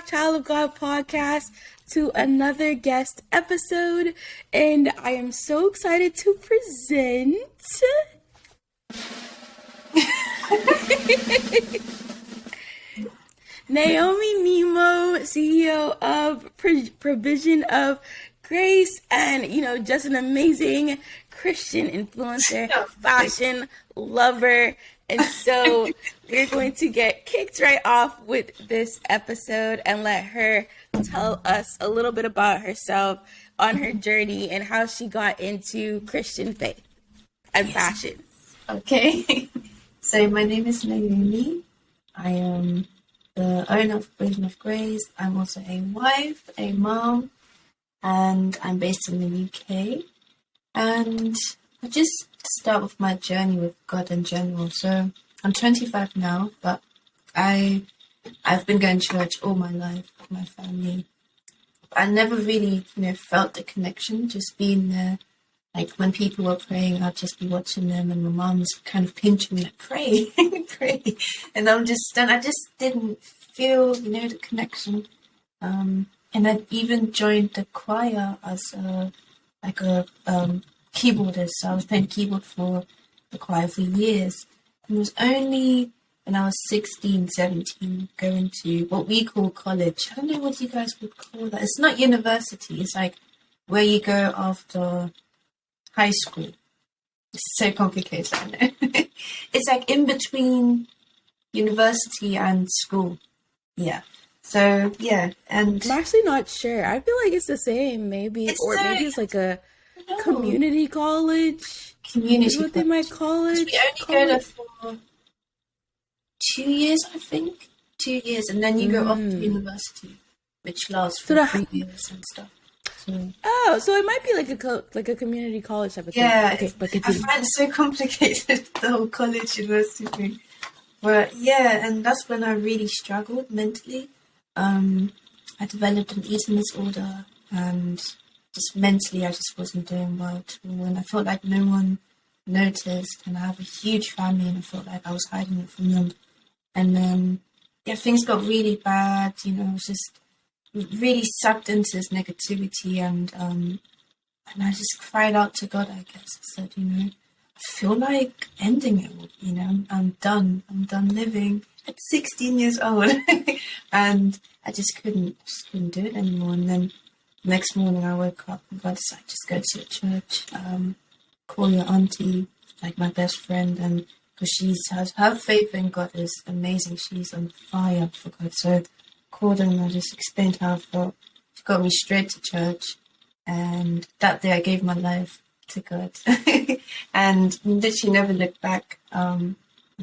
back, Child of God podcast, to another guest episode. And I am so excited to present Naomi Nimoh, CEO of Provision of Grace, and, just an amazing Christian influencer, fashion lover. And so we're going to get kicked right off with this episode and let her tell us a little bit about herself on her journey and how she got into Christian faith and fashion. Okay. So my name is Naomi. I am the owner of Provision of Grace. I'm also a wife, a mom, and I'm based in the UK. And I just start with my journey with God in general. So I'm 25 now, but I've been going to church all my life with my family. I never really, felt the connection, just being there. Like when people were praying, I'd just be watching them, and my mom was kind of pinching me, like, pray, pray. And I just didn't feel, the connection. And I even joined the choir as a keyboardist. So I was playing keyboard for the choir for years. And it was only when I was 16, 17, going to what we call college. I don't know what you guys would call that. It's not university. It's like where you go after high school. It's so complicated, I know. It's like in between university and school. Yeah. So, yeah. And I'm actually not sure. I feel like it's the same, maybe. Maybe it's like a community college. Community is what they might call it. We only go there for 2 years, I think. 2 years. And then you go off to university, which lasts for 3 years and stuff. So it might be like a community college type of thing. Yeah, okay, but I find it so complicated, the whole college university thing. But yeah, and that's when I really struggled mentally. I developed an eating disorder, and just mentally I just wasn't doing well at all. And I felt like no one noticed, and I have a huge family, and I felt like I was hiding it from them. And then, things got really bad, I was just really sucked into this negativity, and I just cried out to God, I guess. I said, I feel like ending it all, I'm done living at 16 years old. And I just couldn't do it anymore. And then next morning I woke up and God decided, just go to church, call your auntie, like my best friend, and because her faith in God is amazing. She's on fire for God. So called her and I just explained how I felt. She got me straight to church, and that day I gave my life to God. And literally never looked back. And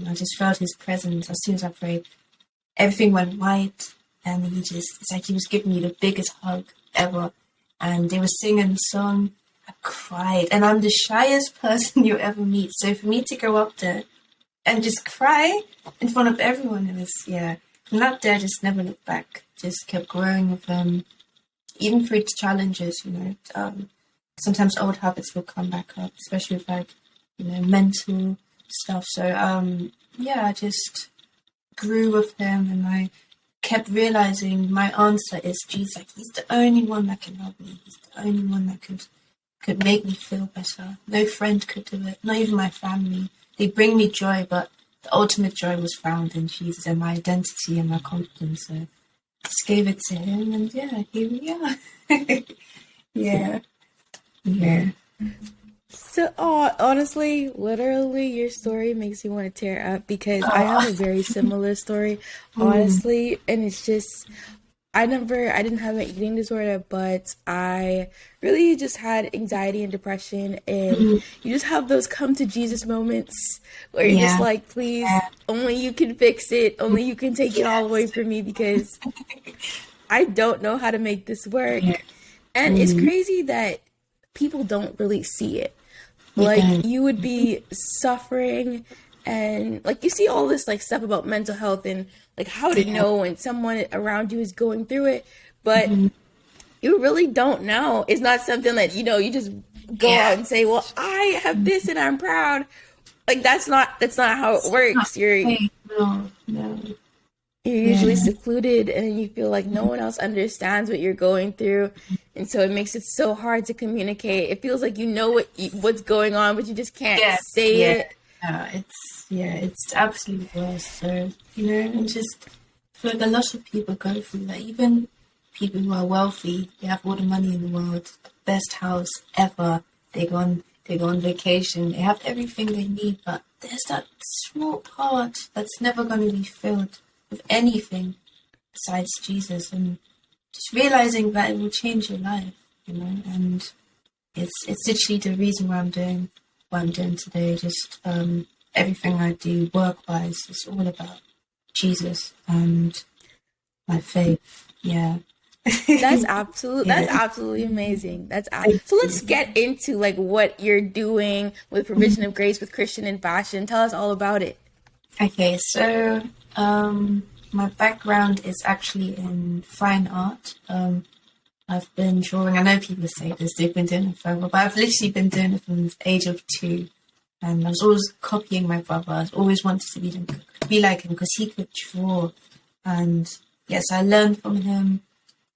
I just felt his presence as soon as I prayed. Everything went white, and it's like he was giving me the biggest hug ever. And they were singing the song. I cried, and I'm the shyest person you'll ever meet. So for me to go up there and just cry in front of everyone, it was, from that day I just never looked back. Just kept growing with him, even through challenges, sometimes old habits will come back up, especially with mental stuff. So I just grew with him, and I kept realizing my answer is Jesus. Like, he's the only one that can help me. He's the only one that could make me feel better. No friend could do it, not even my family. They bring me joy, but the ultimate joy was found in Jesus and my identity and my confidence. So I just gave it to him, and here we are. Yeah. So, honestly, literally, your story makes me want to tear up, because I have a very similar story, honestly, and it's just, I didn't have an eating disorder, but I really just had anxiety and depression, and you just have those come to Jesus moments where you're just like, please, only you can fix it, only you can take it all away from me, because I don't know how to make this work. And it's crazy that people don't really see it. Like, you would be suffering, and like you see all this like stuff about mental health and like how to know when someone around you is going through it, but you really don't know. It's not something that you just go out and say, well, I have this and I'm proud. Like, that's not how it works. No. you're Yeah, usually secluded and you feel like no one else understands what you're going through, and so it makes it so hard to communicate. It feels like you know what's going on, but you just can't yes, say yeah. it. It's absolutely worse. So, and just I feel like a lot of people go through that. Even people who are wealthy, they have all the money in the world, the best house ever. They go on vacation. They have everything they need, but there's that small part that's never going to be filled with anything besides Jesus. And just realizing that it will change your life, and it's literally the reason why I'm doing what I'm doing today. Just everything I do work wise is all about Jesus and my faith. Yeah. That's Yeah. absolutely amazing. Thank So let's you. get into like what you're doing with provision of grace with Christian in fashion. Tell us all about it. Okay, so my background is actually in fine art. I've been drawing. I know people say this; they've been doing it forever, but I've literally been doing it from the age of 2. And I was always copying my brother. I always wanted to be like him because he could draw. And yes, I learned from him.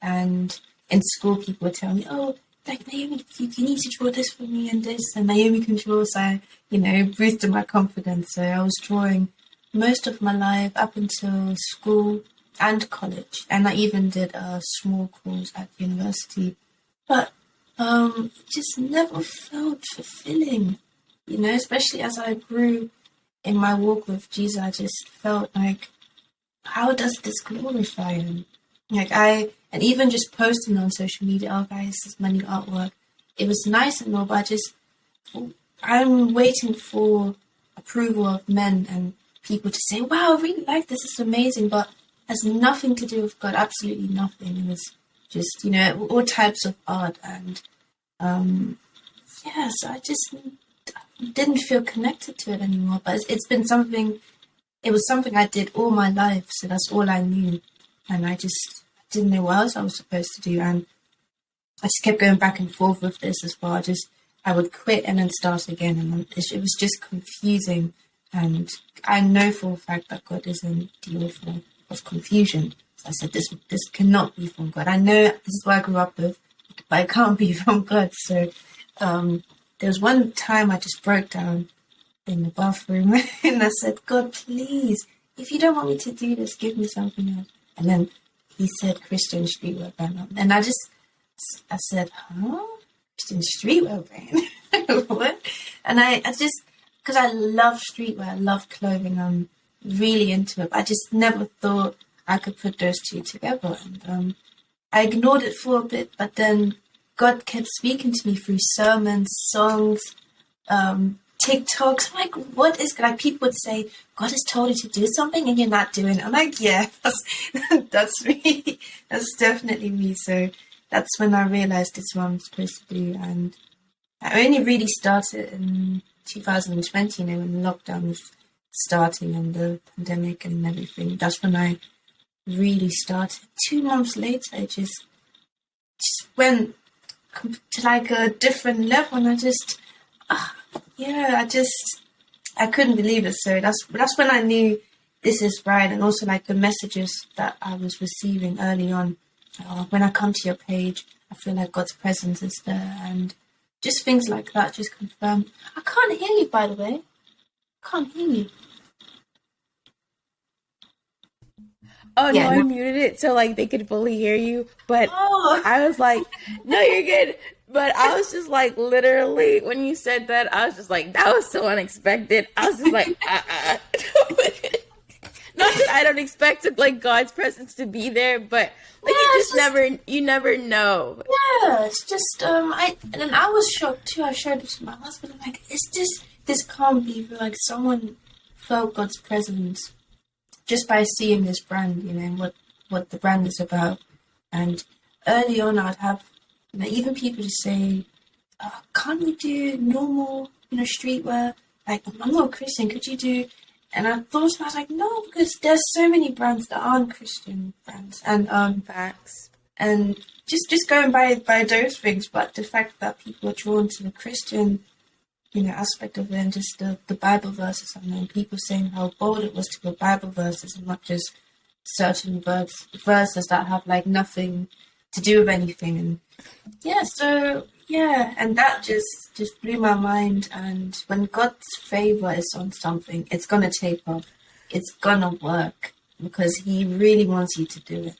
And in school, people would tell me, "Oh, like Naomi, you need to draw this for me and this." And Naomi can draw, so boosted my confidence. So I was drawing most of my life up until school and college, and I even did a small course at university. But it just never felt fulfilling, especially as I grew in my walk with Jesus. I just felt like, how does this glorify him? And even just posting on social media, "Oh guys, this is my new artwork." It was nice and all, but I'm waiting for approval of men and people to say, "Wow, I really like this, it's amazing," but has nothing to do with God, absolutely nothing. It was just, all types of art. And so I just didn't feel connected to it anymore. But it was something I did all my life, so that's all I knew. And I just didn't know what else I was supposed to do. And I just kept going back and forth with this as well. I would quit and then start again. And it was just confusing. And I know for a fact that God isn't the author of confusion. So I said, this cannot be from God. I know this is what I grew up with, but it can't be from God. So there was one time I just broke down in the bathroom and I said, "God, please, if you don't want me to do this, give me something else." And then he said Christian streetwear band. And I said, "Huh? Christian streetwear band?" What? And I just, because I love streetwear, I love clothing, I'm really into it. But I just never thought I could put those two together. And I ignored it for a bit, but then God kept speaking to me through sermons, songs, TikToks. I'm like, what is, like, people would say, "God has told you to do something and you're not doing it." I'm like, yeah, that's me. That's definitely me. So that's when I realized this is what I'm supposed to do. And I only really started in 2020, when lockdown was starting and the pandemic and everything. That's when I really started. 2 months later, it just went to like a different level, and I couldn't believe it. So that's when I knew this is right. And also like the messages that I was receiving early on. When I come to your page, I feel like God's presence is there, and just things like that just confirm. I can't hear you, by the way. Can't hear you. Oh no, Yeah. I No. muted it so like they could fully hear you. But Oh. I was like, no, you're good. But I was just like, literally, when you said that, I was just like, that was so unexpected. I was just like, Not that I don't expect like God's presence to be there, but Yeah, like it's just you never know. yeah, it's just and then I was shocked too. I showed it to my husband. I'm like, this can't be real. Like someone felt God's presence just by seeing this brand, and what the brand is about. And early on, I'd have even people just say, "Can't we do normal, streetwear? Like, I'm not a Christian. Could you do?" And I thought, I was like, no, because there's so many brands that aren't Christian brands, Facts. and just going by those things. But the fact that people are drawn to the Christian, aspect of it, and just the Bible verses, people saying how bold it was to go Bible verses and not just certain verses that have like nothing to do with anything. And yeah, so yeah, and that just blew my mind. And when God's favor is on something, it's gonna take off. It's gonna work because He really wants you to do it.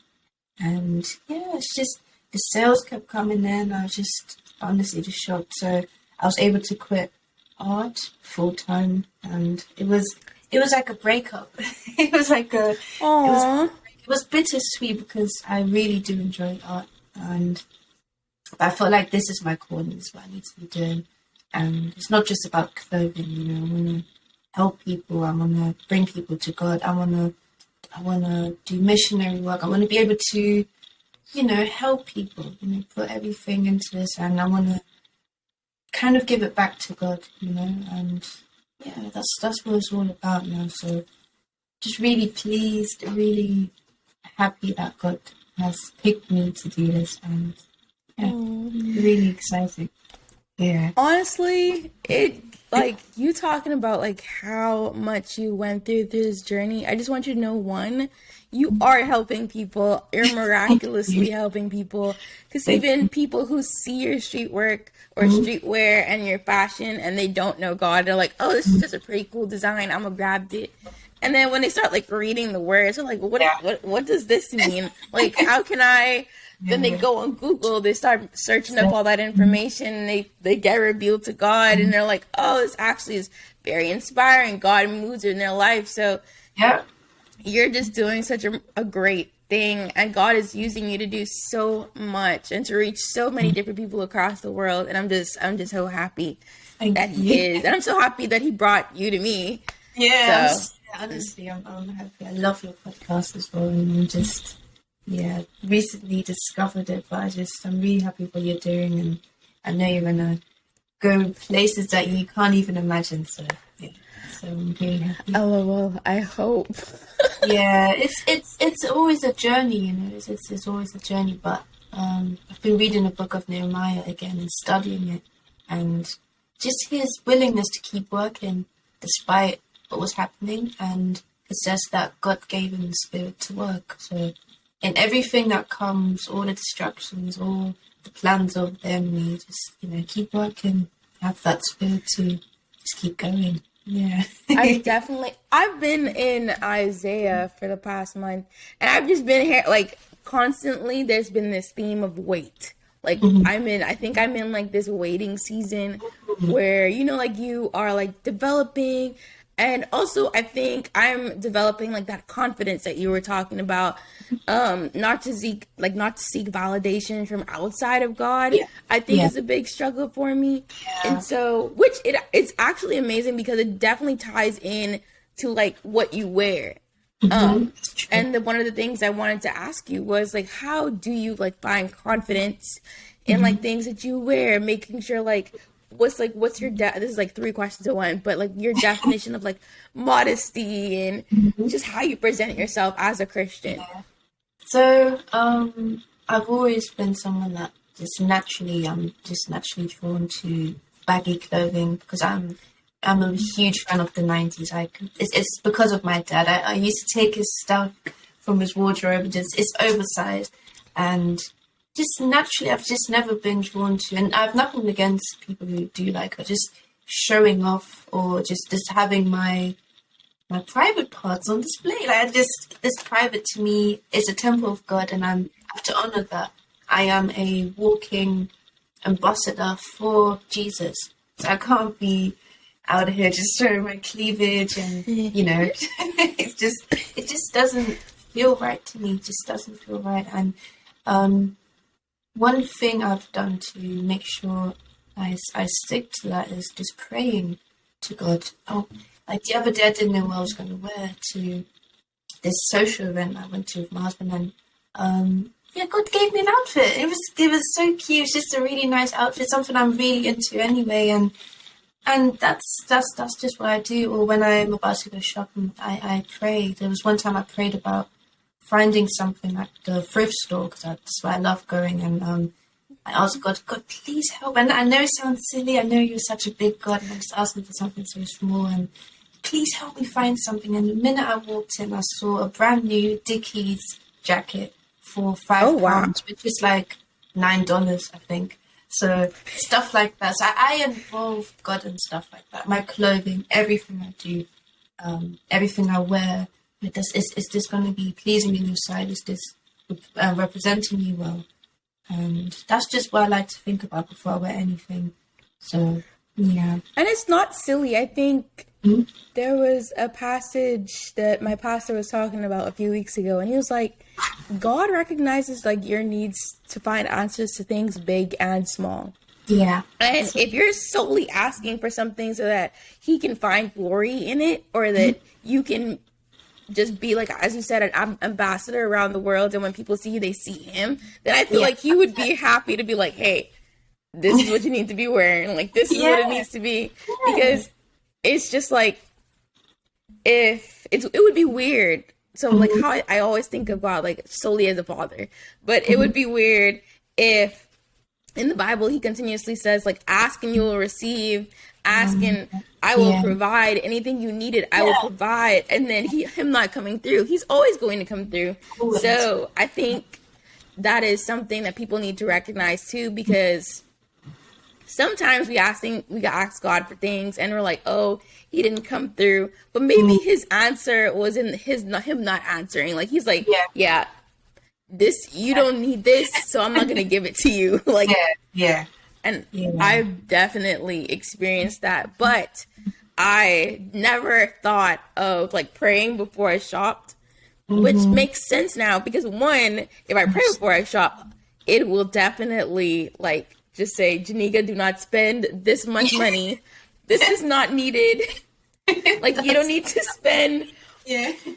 And yeah, it's just the sales kept coming in. I was just honestly just shocked. So I was able to quit art full time, and it was like a breakup. it was like a it was Aww. it was bittersweet because I really do enjoy art, and I felt like this is my calling, this is what I need to be doing. And it's not just about clothing, I want to help people. I want to bring people to God. I want to do missionary work. I want to be able to, help people, put everything into this, and I want to kind of give it back to God, and yeah, that's what it's all about now. So just really pleased, really happy that God has picked me to do this, and yeah, really exciting. Yeah. Honestly, it like you talking about like how much you went through this journey. I just want you to know, one, you are helping people. You're miraculously helping people. Because even people who see your street work or streetwear and your fashion and they don't know God, they're like, oh, this is just a pretty cool design. I'm gonna grab it. And then when they start like reading the words, they're like, what does this mean? Like, how can I? Then they go on Google, they start searching up all that information, and they get revealed to God, and they're like, oh, this actually is very inspiring. God moves in their life. So Yeah. you're just doing such a great thing, and God is using you to do so much and to reach so many different people across the world. And I'm just so happy that He is, and I'm so happy that He brought you to me. Yeah. So Honestly, I'm happy. I love your podcast as well, and I'm just recently discovered it, but I'm really happy what you're doing, and I know you're gonna go places that you can't even imagine. So yeah, so I'm really happy. LOL, I hope. Yeah, it's always a journey, it's always a journey. But I've been reading the book of Nehemiah again and studying it, and just his willingness to keep working despite what was happening, and it says that God gave him the spirit to work. So in everything that comes, all the distractions, all the plans of the enemy, just keep working, have that spirit to just keep going. Yeah. I've been in Isaiah for the past month, and I've just been here like constantly. There's been this theme of wait. Like I think I'm in like this waiting season where, like you are like developing. And also I think I'm developing like that confidence that you were talking about, not to seek validation from outside of God. Yeah. I think is a big struggle for me. Yeah. And so, it's actually amazing because it definitely ties in to like what you wear. And one of the things I wanted to ask you was like, how do you like find confidence in like things that you wear, making sure like, what's your this is like three questions in one, but like your definition of like modesty and just how you present yourself as a Christian. Yeah. So I've always been someone that I'm just naturally drawn to baggy clothing because I'm a huge fan of the 90s. It's because of my dad. I used to take his stuff from his wardrobe. It's oversized, and just naturally, I've just never been drawn to, and I have nothing against people who do like it, just showing off or just having my private parts on display. Like this private to me is a temple of God, and I have to honor that. I am a walking ambassador for Jesus, so I can't be out here just showing my cleavage and it just doesn't feel right to me. It just doesn't feel right. And one thing I've done to make sure I stick to that is just praying to God. Oh, like the other day I didn't know what I was going to wear to this social event I went to with my husband, and God gave me an outfit. It was so cute. It's just a really nice outfit, something I'm really into anyway, and that's just what I do. Or when I'm about to go shopping, I pray. There was one time I prayed about finding something at the thrift store because that's where I love going, and I asked God, please help. And I know it sounds silly. I know you're such a big God, and I'm just asking for something so small. And please help me find something. And the minute I walked in, I saw a brand new Dickies jacket for Oh £5, wow. which is like $9, I think. So stuff like that. So I involve God in stuff like that. My clothing, everything I do, everything I wear. Is this going to be pleasing in your sight? Is this representing you well? And that's just what I like to think about before I wear anything. So, yeah. And it's not silly. I think Mhm. there was a passage that my pastor was talking about a few weeks ago, and he was like, God recognizes like your needs to find answers to things big and small. Yeah. And if you're solely asking for something so that he can find glory in it, or that you can just be like, as you said, an ambassador around the world, and when people see you, they see him, then I feel like he would be happy to be like, hey, this is what you need to be wearing. Like, this is what it needs to be. Because it's just like, it would be weird. So like how I always think of God like solely as a father, but it would be weird if in the Bible he continuously says like, ask and you will receive, ask and I will provide anything you needed. I will provide. And then him not coming through, he's always going to come through. So I think that is something that people need to recognize too, because sometimes we ask God for things and we're like, oh, he didn't come through. But maybe his answer was in him not answering. Like he's like, yeah, this, you don't need this, so I'm not going to give it to you. Like, and I've definitely experienced that. But I never thought of like praying before I shopped, which makes sense now, because one, if I pray before I shop, it will definitely like just say, Janika, do not spend this much money. This is not needed. Like, you don't need to spend.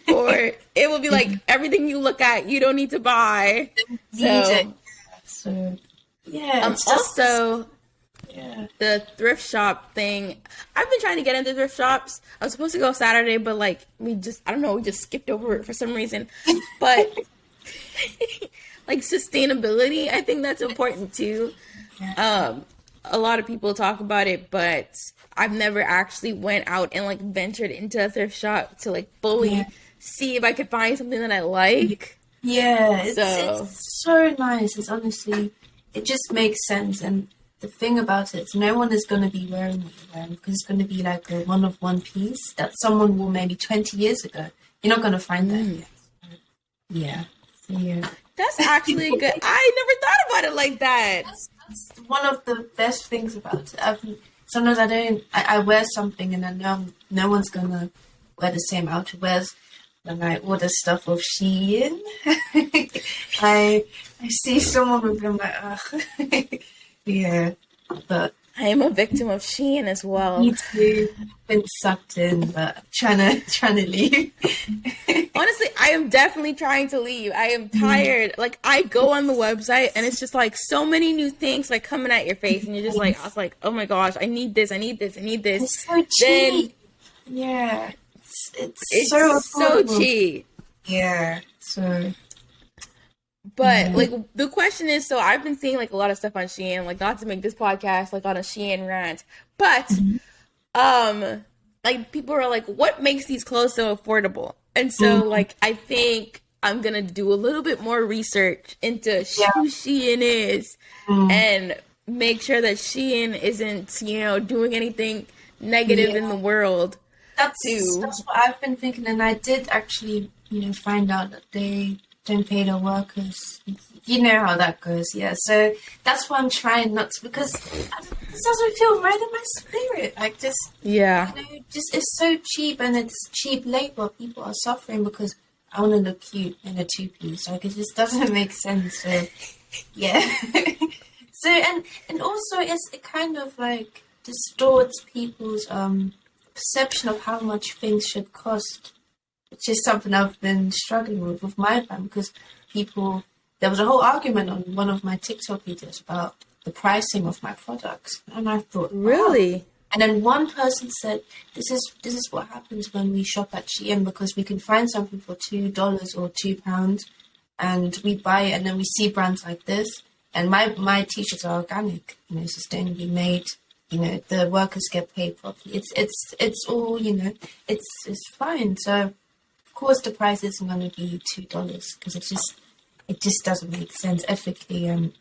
Or it will be like, everything you look at, you don't need to buy. So also, the thrift shop thing. I've been trying to get into thrift shops. I was supposed to go Saturday, but like, we just skipped over it for some reason. But like sustainability, I think that's important too. A lot of people talk about it, but I've never actually went out and like ventured into a thrift shop to like fully see if I could find something that I like. It's so nice. It's honestly, it just makes sense. And the thing about it is no one is going to be wearing what you're wearing, because it's going to be like a one piece that someone wore maybe 20 years ago. You're not going to find that yet. That's actually good. I never thought about it like that. That's one of the best things about it. Sometimes I wear something and I know no one's going to wear the same outerwears. When I order stuff off Shein, I see someone with them like, ugh. But I am a victim of Shein as well. Me too. Been sucked in, but trying to leave. Honestly, I am definitely trying to leave. I am tired. Like, I go on the website and it's just like so many new things like coming at your face, and you're just like, I was like, oh my gosh, I need this. It's so cheap. It's so cheap. But like the question is, so I've been seeing like a lot of stuff on Shein, like not to make this podcast like on a Shein rant, but like people are like, what makes these clothes so affordable? And so like I think I'm gonna do a little bit more research into who Shein is and make sure that Shein isn't, doing anything negative in the world. That's what I've been thinking, and I did actually, find out that they don't pay their workers. You know how that goes, So that's why I'm trying not to, because this doesn't feel right in my spirit. Like just it's so cheap, and it's cheap labor. People are suffering because I want to look cute in a two-piece. Like, it just doesn't make sense. So so and also it kind of like distorts people's perception of how much things should cost, which is something I've been struggling with my brand, because there was a whole argument on one of my TikTok videos about the pricing of my products, and I thought, really? And then one person said, this is what happens when we shop at Shein, because we can find something for $2 or £2 and we buy it, and then we see brands like this, and my t-shirts are organic, sustainably made, the workers get paid properly. It's all, it's fine. So of course the price isn't going to be $2 because it just doesn't make sense ethically. And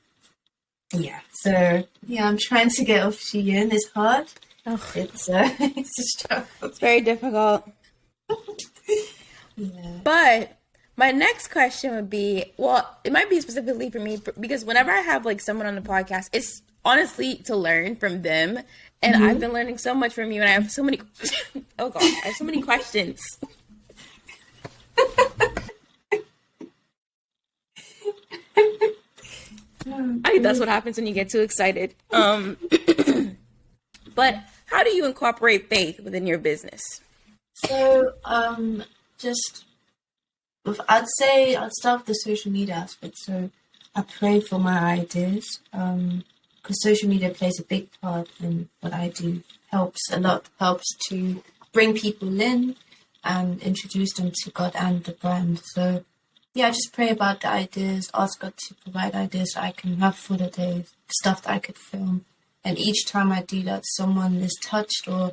yeah, so yeah, I'm trying to get off Shein. It's hard. Ugh, It's it's a struggle. it's very difficult. Yeah. But my next question would be, well, it might be specifically for me because whenever I have like someone on the podcast, it's honestly to learn from them. And I've been learning so much from you, and I have so many, oh God, I have so many questions. I think that's what happens when you get too excited. But how do you incorporate faith within your business? So just I'd say I'd start with the social media aspect. So I pray for my ideas because social media plays a big part in what I do. Helps a lot. Helps to bring people in and introduce them to God and the brand. So yeah, I just pray about the ideas. Ask God to provide ideas so I can have for the day stuff that I could film. And each time I do that, someone is touched or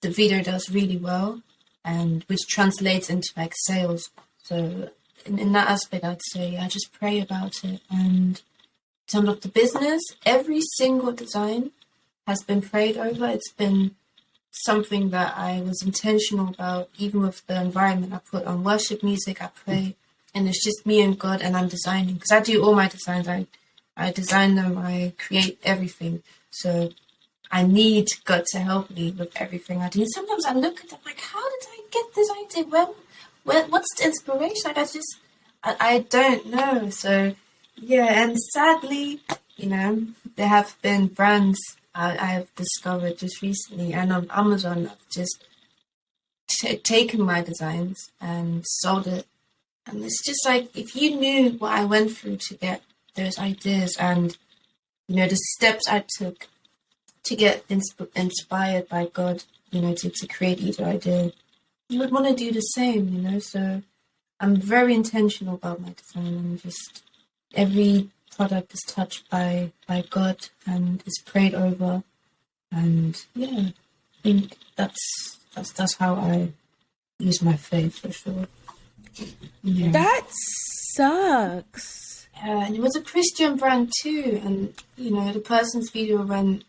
the video does really well, and which translates into like sales. So in that aspect, I'd say I just pray about it. And in terms of the business, every single design has been prayed over. It's been something that I was intentional about, even with the environment I put on worship music. I pray, and it's just me and God, and I'm designing because I do all my designs. I design them. I create everything. So I need God to help me with everything I do. And sometimes I look at them like, how did I get this idea? What's the inspiration? Like I don't know. So yeah, and sadly, there have been brands I have discovered just recently, and on Amazon, I've just taken my designs and sold it. And it's just like, if you knew what I went through to get those ideas and the steps I took to get inspired by God, to create each idea, you would want to do the same, So I'm very intentional about my design, and just every product is touched by God and is prayed over. And yeah, I think that's how I use my faith for sure. Yeah. That sucks. Yeah, and it was a Christian brand too, and the person's video went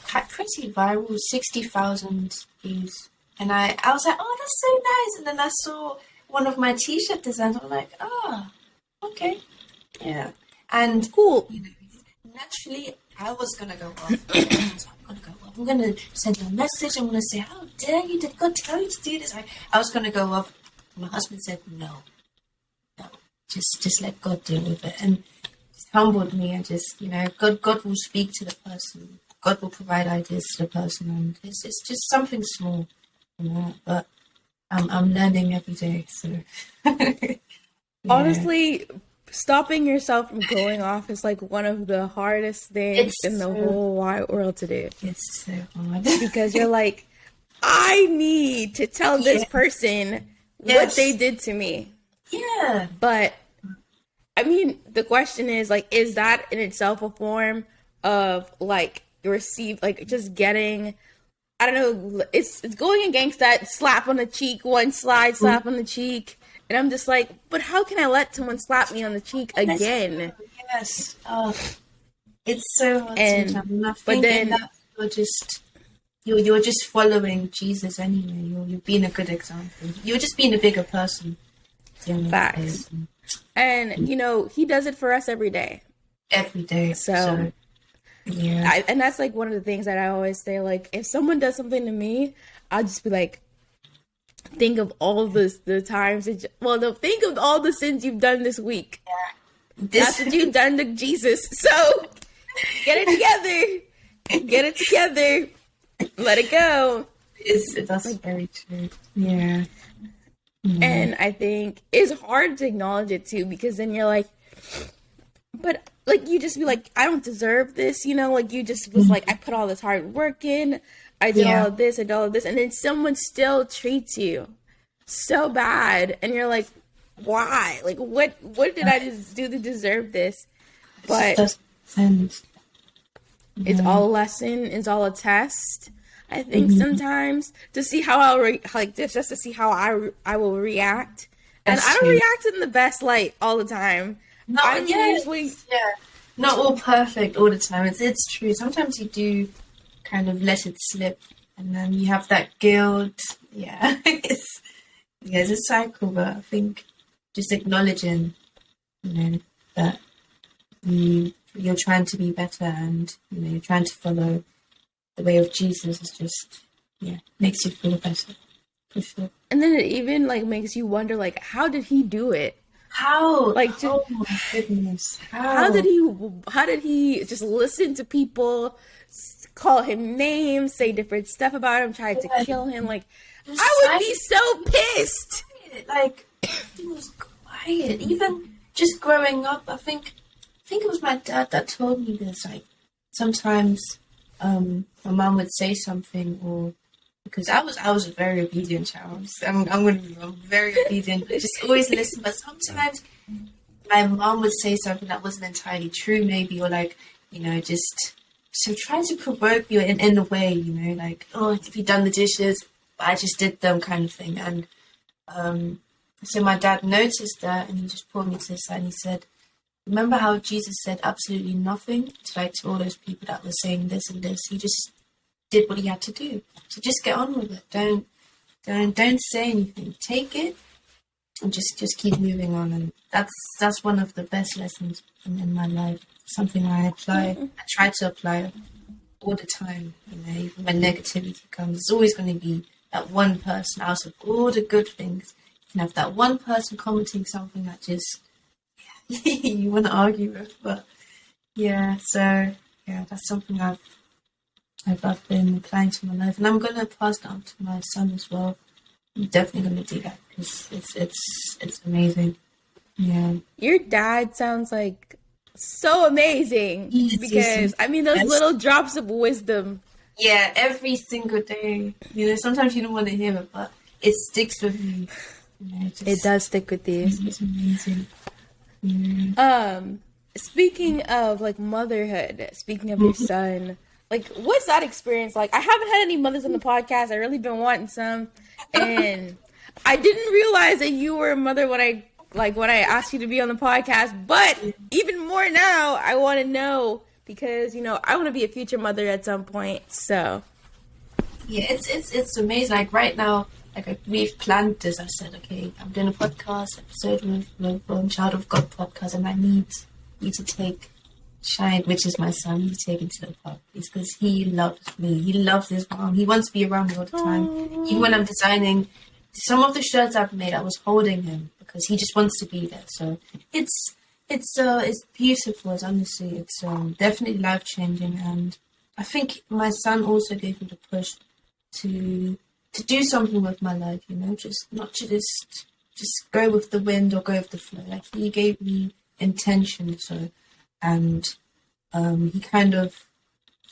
pretty viral, 60,000 views, and I was like, oh, that's so nice. And then I saw one of my t-shirt designs. I'm like, okay, yeah, and Cool. naturally I was gonna go off. I'm gonna send you a message. I'm gonna say, how dare you? Did God tell you to do this? I was gonna go off. My husband said, no. Just let God deal with it, and just humbled me. And just God will speak to the person. God will provide ideas to the person, and it's just something small, But I'm learning every day. So yeah. Honestly, stopping yourself from going off is like one of the hardest things in the whole wide world to do. It's so hard Because you're like, I need to tell this person what they did to me. Yeah. But I mean, the question is like, is that in itself a form of like just getting, I don't know, it's going against that slap on the cheek, one slap on the cheek. And I'm just like, but how can I let someone slap me on the cheek again? Yes. Oh, it's so hard sometimes. And I think that you're just following Jesus anyway. You're being a good example. You're just being a bigger person. Facts. And he does it for us every day. Every day. So yeah. And that's like one of the things that I always say. Like, if someone does something to me, I'll just be like, think of all the times think of all the sins you've done this week. Yeah. That's what you've done to Jesus. So get it together. Let it go. That's very true. Yeah. Mm-hmm. And I think it's hard to acknowledge it too, because then you're like, but like you just be like, I don't deserve this, like you just was like, I put all this hard work in, I did all of this, and then someone still treats you so bad, and you're like, why? Like, what did I just do to deserve this? But It's Yeah. all a lesson. It's all a test. I think Mm-hmm. sometimes to see how I'll like this, just to see how I will react, and I That's don't true. react in the best light all the time. No, I'm usually yes, yeah. Not all perfect all the time. It's true. Sometimes you do kind of let it slip, and then you have that guilt. Yeah, it's a cycle. But I think just acknowledging, that you're trying to be better, and you're trying to follow the way of Jesus is just makes you feel better for sure. and then it even like makes you wonder like how did he do it? How? Like just Oh my goodness! how did How? he just listen to people, call him names, say different stuff about him, try to Yeah, kill him? Like the I would be silence. so pissed. Like he was quiet. Even just growing up, I think it was my dad that told me this. Like sometimes, my mom would say something, or because I was a very obedient child. I'm gonna be wrong, very obedient. Just always listen. But sometimes my mom would say something that wasn't entirely true, maybe, or like just so trying to provoke you in a way, like, oh, have you done the dishes? I just did them, kind of thing. And so my dad noticed that, and he just pulled me to the side and he said, "Remember how Jesus said absolutely nothing to all those people that were saying this and this? He just did what he had to do. So just get on with it. Don't say anything. Take it and just keep moving on." And that's one of the best lessons in my life. Something I apply. I try to apply all the time. Even when negativity comes, it's always going to be that one person out of all the good things. You can have that one person commenting something that just you want to argue with. But yeah, so yeah, that's something I've been applying to my life, and I'm going to pass that on to my son as well. I'm definitely going to do that because it's amazing. Yeah, Your dad sounds like so amazing he's because I mean those yes. little drops of wisdom. Yeah, every single day. Sometimes you don't want to hear it, but it sticks with me. It Just does stick with you. it's amazing. Yeah. Speaking of like motherhood, speaking of your son, like what's that experience like? I haven't had any mothers on the podcast. I really been wanting some, and I didn't realize that you were a mother when I asked you to be on the podcast. But even more now, I want to know because I want to be a future mother at some point. So Yeah, it's amazing. Like right now, we've planned this. I said, okay, I'm doing a podcast episode with Child of God podcast, and I need you to take Shine, which is my son. You take him to the park, please, because he loves me. He loves his mom. He wants to be around me all the time. Even when I'm designing some of the shirts I've made, I was holding him because he just wants to be there. So it's beautiful. It's honestly, it's definitely life changing, and I think my son also gave me the push to do something with my life, just not to just go with the wind or go with the flow. Like he gave me intention, so and he kind of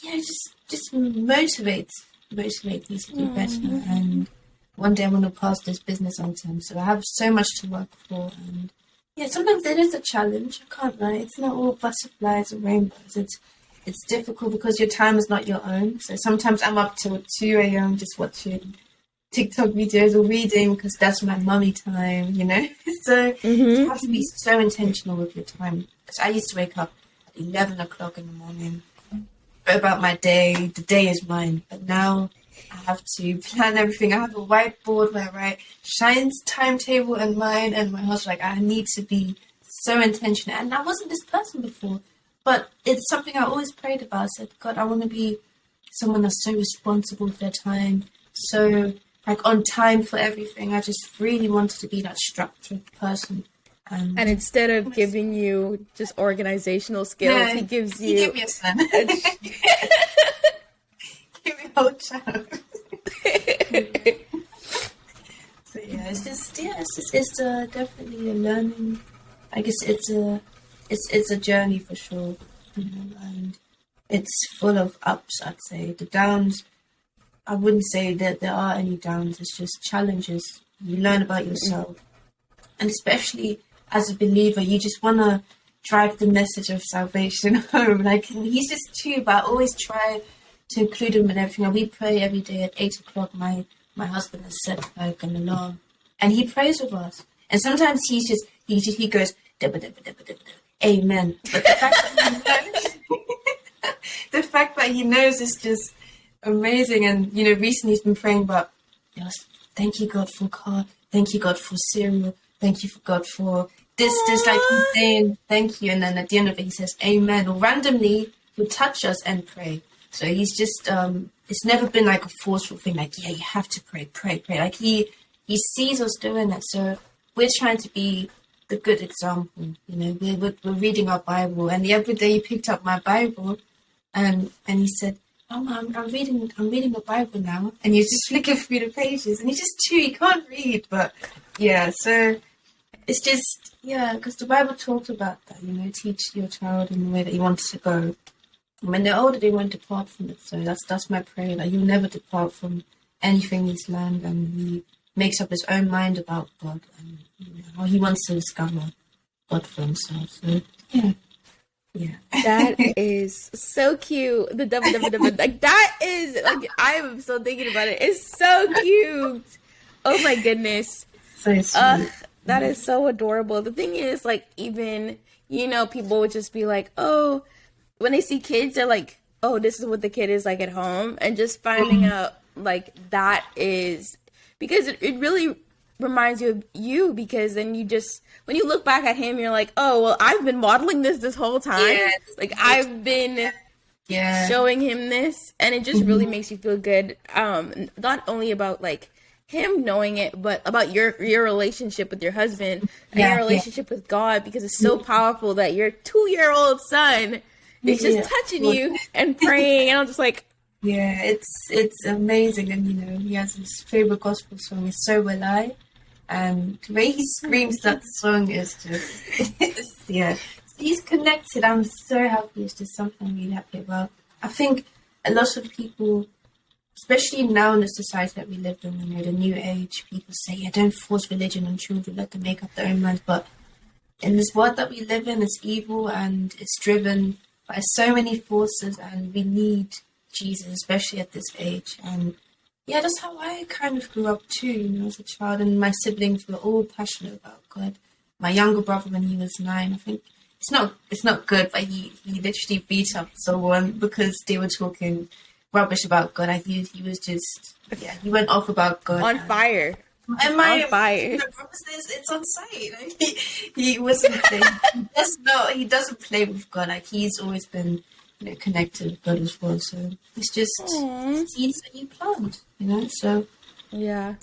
just motivates me to do better. And one day I want to pass this business on to him. So I have so much to work for, and yeah, sometimes it is a challenge. I can't lie. It's not all butterflies and rainbows. It's difficult because your time is not your own. So sometimes I'm up till 2 a.m. just watching TikTok videos or reading because that's my mummy time, So you have to be so intentional with your time. Because I used to wake up at 11 o'clock in the morning, go about my day. The day is mine. But now I have to plan everything. I have a whiteboard where I write Shine's timetable and mine and my husband. Like, I need to be so intentional. And I wasn't this person before. But it's something I always prayed about. I said, God, I want to be someone that's so responsible for their time, so like on time for everything. I just really wanted to be that structured person. and instead of giving you just organizational skills, Yeah, he gives he you gave me a son. Give me a whole child. So yeah, it's definitely a learning. I guess it's a journey for sure, and it's full of ups. I'd say the downs. I wouldn't say that there are any downs. It's just challenges. You learn about yourself, and especially as a believer, you just wanna drive the message of salvation home. Like, he's just two, but I always try to include him in everything. We pray every day at 8 o'clock. My husband has set like an alarm, and he prays with us. And sometimes he goes "Dabba, dabba, dabba, dabba, dabba, amen." But the fact that he knows is just amazing. And recently he's been praying about, yes, thank you God for car, thank you God for cereal, thank you for God for this. Like, he's saying thank you, and then at the end of it he says amen. Or randomly he'll touch us and pray. So he's just it's never been like a forceful thing, like, yeah, you have to pray. Like, he sees us doing it. So we're trying to be the good example. We're reading our Bible, and the other day he picked up my Bible and he said, "Oh, I'm reading the Bible now," and he's just flicking through the pages, and he's just two, he can't read, but yeah. So it's just, yeah, because the Bible talks about that. Teach your child in the way that you want it to go. When they're older, they won't depart from it. So that's my prayer, that he'll never depart from anything he's learned, and he makes up his own mind about God and how he wants to discover God for himself. So yeah. That is so cute. The double, like, that is, like, I'm still thinking about it. It's so cute. Oh my goodness. So sweet. That is so adorable. The thing is, like, even, people would just be like, oh, when they see kids, they're like, oh, this is what the kid is like at home. And just finding out, like, that is, because it really reminds you of you, because then when you look back at him, you're like, oh, well, I've been modeling this whole time. Yes. Like, I've been showing him this, and it just really makes you feel good. Not only about, like, him knowing it, but about your relationship with your husband and your relationship with God, because it's so powerful that your 2-year-old son is just touching you and praying, and I'm just like, yeah, it's amazing. And he has his favorite gospel song is "So Will I," and the way he screams that song is just yeah. He's connected. I'm so happy. It's just something I'm really happy about. I think a lot of people, especially now in the society that we live in, the new age, people say, yeah, don't force religion on children, let them make up their own minds. But in this world that we live in, it's evil, and it's driven by so many forces, and we need Jesus, especially at this age. And yeah, that's how I kind of grew up too, as a child. And my siblings were all passionate about God. My younger brother, when he was 9, I think it's not good, but he literally beat up someone because they were talking rubbish about God. He was just, he went off about God. On fire. And my fire. brother says it's on sight. Like, he wasn't playing. He doesn't play with God. Like, he's always been connected with God as well. So it's just seeds that you plant, So yeah,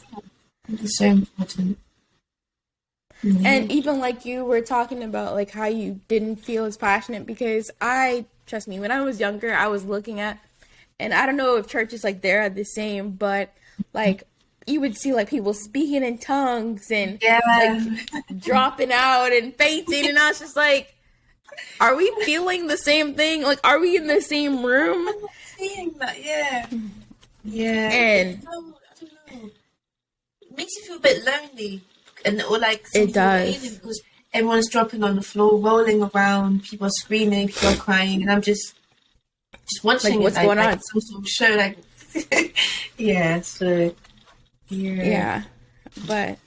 it's so important. And even like you were talking about, like, how you didn't feel as passionate, because trust me, when I was younger, I was looking at, and I don't know if churches like there are the same, but like you would see like people speaking in tongues and like dropping out and fainting, and I was just like, are we feeling the same thing? Like, are we in the same room? I'm not seeing that, yeah. And I don't know. It makes you feel a bit lonely, or like it does, because everyone's dropping on the floor, rolling around, people are screaming, people are crying, and I'm just watching like, what's going on? Some sort of show, like so yeah, but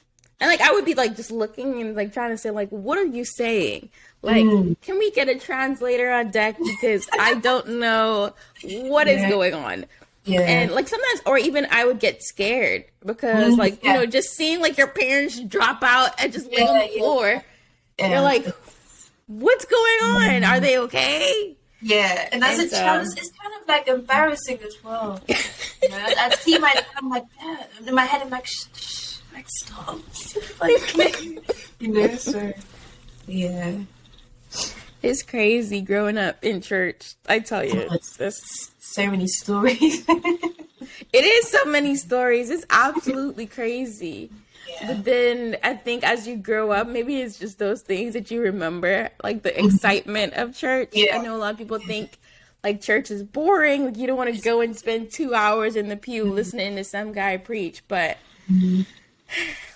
and like I would be like just looking and like trying to say, like, what are you saying? Like, can we get a translator on deck, because I don't know what is going on. Yeah. And like sometimes, or even I would get scared because like, just seeing like your parents drop out and just lay on the floor. You're like, what's going on? Are they okay? Yeah. And as a child, it's kind of like embarrassing as well. I see I'm like, in my head, I'm like, shh, like, stop. Like, so, yeah. It's crazy growing up in church. I tell you, it's so many stories. It is so many stories. It's absolutely crazy. Yeah. But then I think as you grow up, maybe it's just those things that you remember, like the excitement of church. Yeah. I know a lot of people think like church is boring. Like you don't want to go and spend 2 hours in the pew listening to some guy preach. But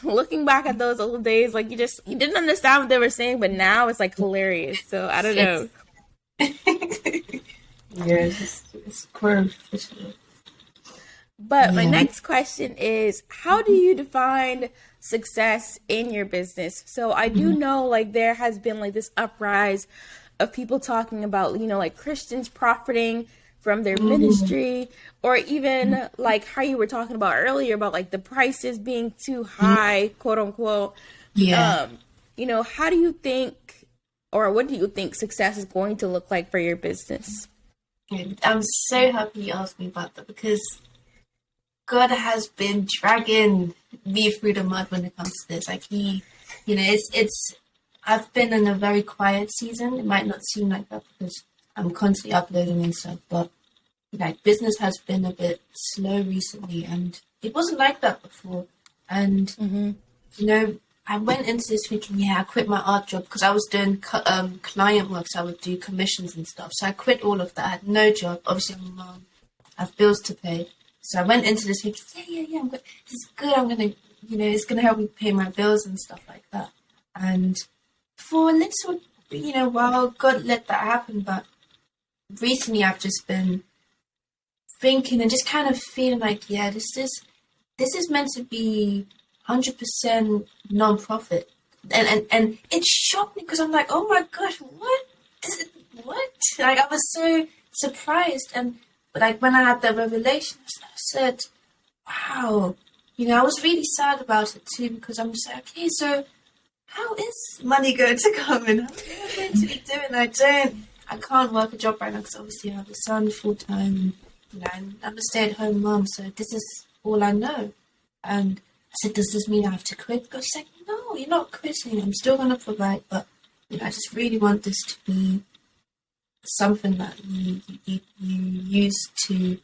Looking back at those old days, like you didn't understand what they were saying, but now it's like hilarious. So I don't It's know. yeah, it's growth for sure. But my Yeah. next question is, how do you define success in your business? So I do know like there has been like this uprise of people talking about, like Christians profiting from their Mm, ministry, or even like how you were talking about earlier about like the prices being too yeah. high, quote unquote. Yeah. Um, how do you think, or what do you think success is going to look like for your business? I'm so happy you asked me about that because God has been dragging me through the mud when it comes to this. Like it's. I've been in a very quiet season. It might not seem like that because I'm constantly uploading and stuff, but like business has been a bit slow recently, and it wasn't like that before. And Mm-hmm. you know, I went into this thinking, yeah, I quit my art job because I was doing client work, so I would do commissions and stuff. So I quit all of that. I had no job. Obviously, I'm a mom. I have bills to pay. So I went into this thinking, yeah, I'm good. This is good. I'm gonna, it's gonna help me pay my bills and stuff like that. And for a little, while God let that happen, but recently I've just been thinking and just kind of feeling like, yeah, this is meant to be 100% non-profit, and it shocked me because I'm like, oh my gosh, what? What? Like I was so surprised, and like when I had that revelation, I said, wow. I was really sad about it too because I'm just like, okay, so how is money going to come in? How am I going to be doing? I can't work a job right now because obviously I have a son full time, and I'm a stay-at-home mom, so this is all I know. And I said, does this mean I have to quit? God, she's like, no, you're not quitting. I'm still going to provide, but I just really want this to be something that you use to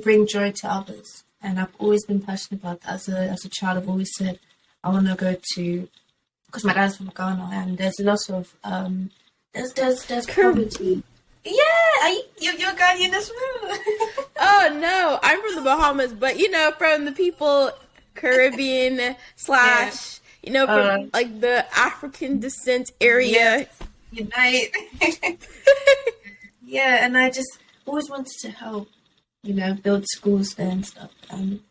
bring joy to others. And I've always been passionate about that. As a child, I've always said I want to go to, because my dad's from Ghana, and there's lots of there's poverty. Yeah, you're Ghanaian as well. Oh no, I'm from the Bahamas, but from the people Caribbean Yeah. slash, from like the African descent Yes. area. Unite. Yeah, and I just always wanted to help, build schools there and stuff. And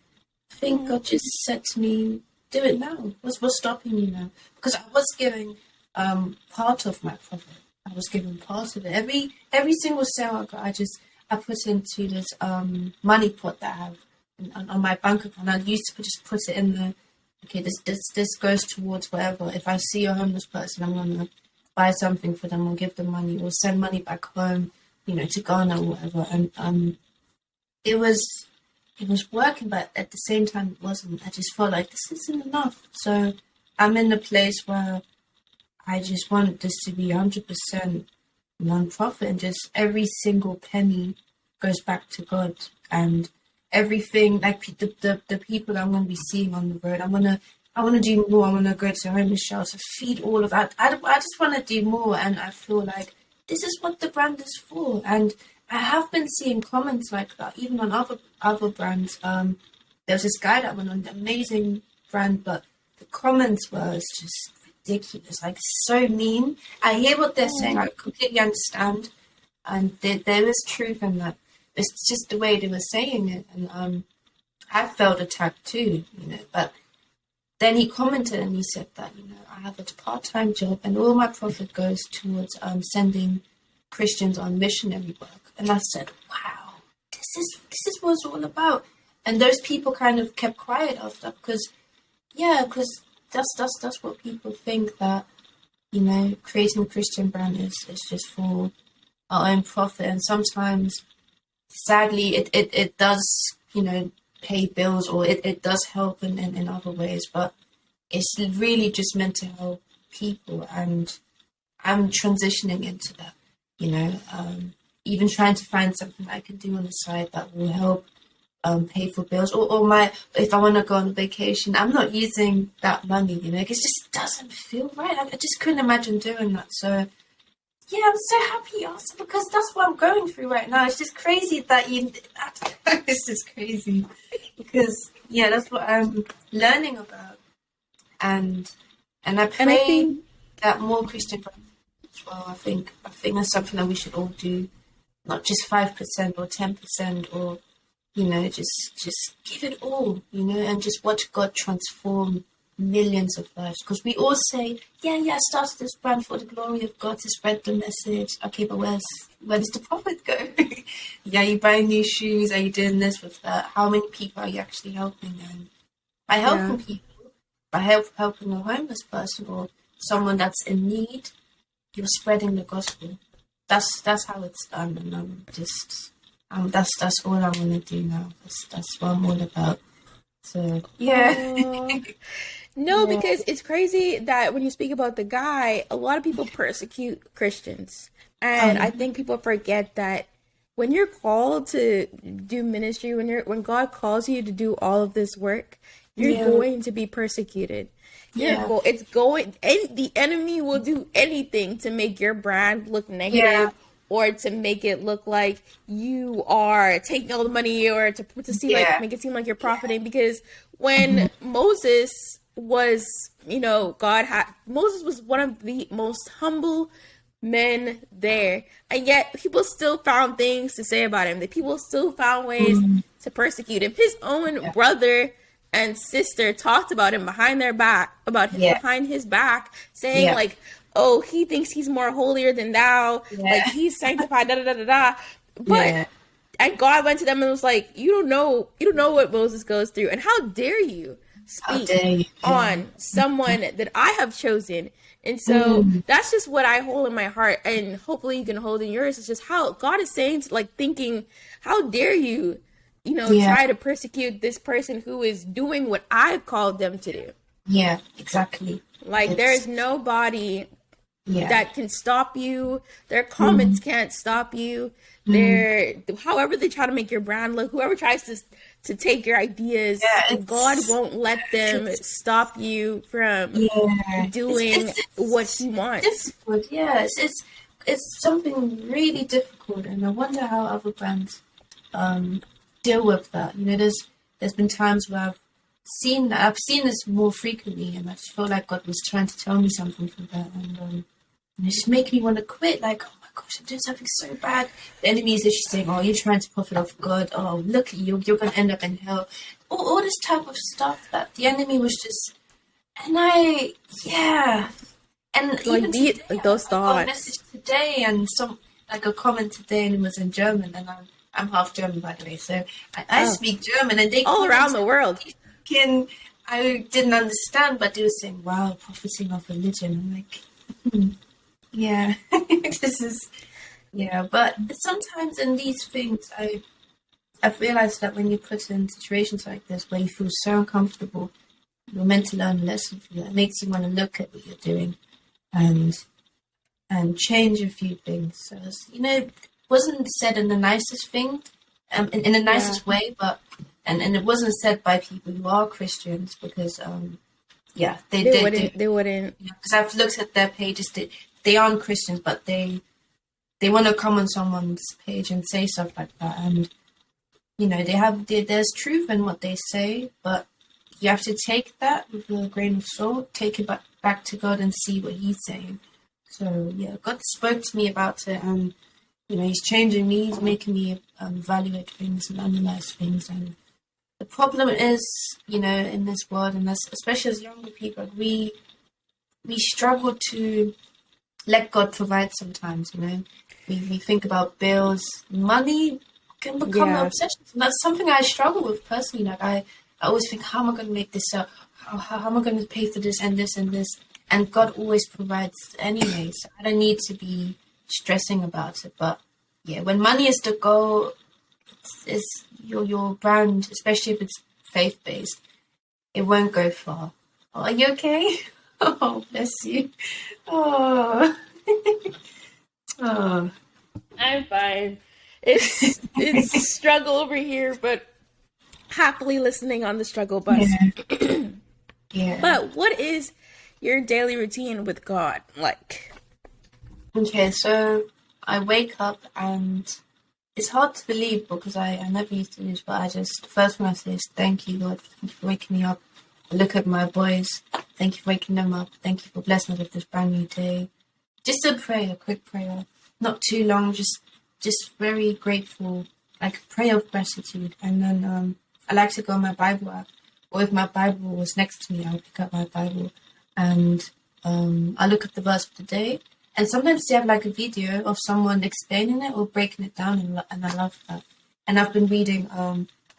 I think God just said to me, do it now. What's stopping you now? Because I was giving part of my profit. I was giving part of it. Every single sale I got, I put into this money pot that I have on my bank account. I used to just put it in the, okay, this goes towards whatever. If I see a homeless person, I'm gonna buy something for them or give them money or send money back home, to Ghana or whatever. And it was working, but at the same time it wasn't. I just felt like this isn't enough. So I'm in a place where I just want this to be 100% non-profit, and just every single penny goes back to God, and everything, like the people I'm going to be seeing on the road. I want to do more. I want to go to homeless shelter, feed all of that. I just want to do more, and I feel like this is what the brand is for. And I have been seeing comments like that, even on other brands. There's this guy that went on an amazing brand, but the comments were just ridiculous, like so mean. I hear what they're saying, I completely understand, and there is truth in that. It's just the way they were saying it, and I felt attacked too, But then he commented and he said that, I have a part-time job and all my profit goes towards sending Christians on missionary work. And I said, wow, this is what it's all about. And those people kind of kept quiet after, because that's what people think, that creating a Christian brand is just for our own profit. And sometimes, sadly, it does pay bills, or it does help in other ways, but it's really just meant to help people. And I'm transitioning into that, even trying to find something I can do on the side that will help pay for bills, or if I want to go on a vacation, I'm not using that money, it just doesn't feel right. I just couldn't imagine doing that. So yeah, I'm so happy you asked, because that's what I'm going through right now. It's just crazy that it's just crazy. because yeah, that's what I'm learning about, and I And I pray think, that more Christian brothers as well. I think that's something that we should all do, not just 5% or 10%, or just give it all, and just watch God transform millions of lives. Because we all say, yeah, I started this brand for the glory of God to spread the message. Okay, but where does the profit go? Yeah, you buy new shoes. Are you doing this with that? How many people are you actually helping? And by yeah. helping people, by helping a homeless person or someone that's in need, you're spreading the gospel. That's how it's done, and that's all I want to do now. That's what I'm all about. So yeah, Oh. No, yeah, because it's crazy that when you speak about the guy, a lot of people persecute Christians. oh And yeah, I think people forget that when you're called to do ministry, when God calls you to do all of this work, you're yeah, going to be persecuted. yeah, It's going, and the enemy will do anything to make your brand look yeah, negative, or to make it look like you are taking all the money, or to see, like, yeah, make it seem like you're yeah, profiting. Because when Moses was, Moses was one of the most humble men there, and yet people still found things to say about him. That people still found ways to persecute him. His own yeah, brother and sister talked about him behind their back, yeah, behind his back, saying, yeah, like, "Oh, he thinks he's more holier than thou, like yeah, he's sanctified." Da da da da da. But yeah. and God went to them and was like, you don't know what Moses goes through, and how dare you How speak dare you? Yeah. on someone that I have chosen. And so Mm, that's just what I hold in my heart, and hopefully you can hold in yours. It's just how God is saying, like, thinking, how dare you, yeah, try to persecute this person who is doing what I've called them to do. yeah, exactly. Like, there It's is nobody yeah. that can stop you. Their comments Mm, can't stop you. mm. However they try to make your brand look, whoever tries to take your ideas, Yeah, God won't let them it's stop you from yeah, doing what He it's wants. difficult. Yeah, it's something really difficult, and I wonder how other brands um deal with that. There's been times where I've seen this more frequently, and I just feel like God was trying to tell me something from that, and it just makes me want to quit. Like, oh my gosh, I'm doing something so bad. The enemy is actually saying, "Oh, you're trying to profit off God. Oh, look at you. You're going to end up in hell." All this type of stuff that the enemy was just, and yeah. And even today, Like those I got a thoughts message today, and a comment today, and it was in German, and I'm half German, by the way, so I oh, speak German, and they all around commented the world. thinking I didn't understand, but they were saying, "Wow, profiting of religion." I'm like, yeah, this is yeah. But sometimes in these things, I've realized that when you put in situations like this where you feel so uncomfortable, you're meant to learn a lesson from it. It makes you want to look at what you're doing and change a few things. So it wasn't said in the nicest thing, in the Yeah, nicest way, but and it wasn't said by people who are Christians because yeah, they they wouldn't. They wouldn't. because I've looked at their pages. They aren't Christians, but they want to come on someone's page and say stuff like that, and there's truth in what they say, but you have to take that with a grain of salt, take it back to God and see what He's saying. So yeah, God spoke to me about it, and He's changing me. He's making me evaluate things and analyze things. And the problem is, in this world, and especially as younger people, we struggle to let God provide sometimes. We think about bills, money can become an Yeah, obsession. And that's something I struggle with personally. Like I always think, how am I going to make this up? How am I going to pay for this and this and this? And God always provides anyway, so I don't need to be stressing about it. But yeah, when money is the goal, it's your brand, especially if it's faith based, it won't go far. Oh, are you okay? Oh, bless you. Oh, oh, I'm fine. It's struggle over here, but happily listening on the struggle bus. yeah, yeah. But what is your daily routine with God like? Okay, so I wake up and it's hard to believe because I never used to do this, but the first one I say is thank you, Lord, thank you for waking me up. I look at my boys, thank you for waking them up, thank you for blessing us with this brand new day. Just a prayer, a quick prayer, not too long, just very grateful, like a prayer of gratitude. And then I like to go on my Bible app, or if my Bible was next to me, I'll pick up my Bible and I look at the verse of the day. And sometimes they have like a video of someone explaining it or breaking it down, and I love that. And I've been reading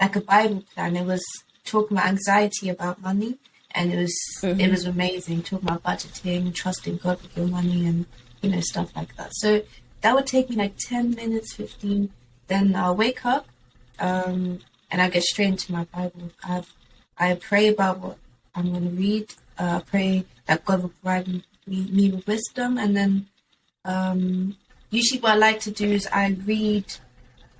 like a Bible plan. It was talking about anxiety about money, and it was amazing. Talking about budgeting, trusting God with your money, and stuff like that. So that would take me like 10 minutes, 15. Then I'll wake up, and I get straight into my Bible. I pray about what I'm going to read. I pray that God will provide me with wisdom, and then usually what I like to do is I read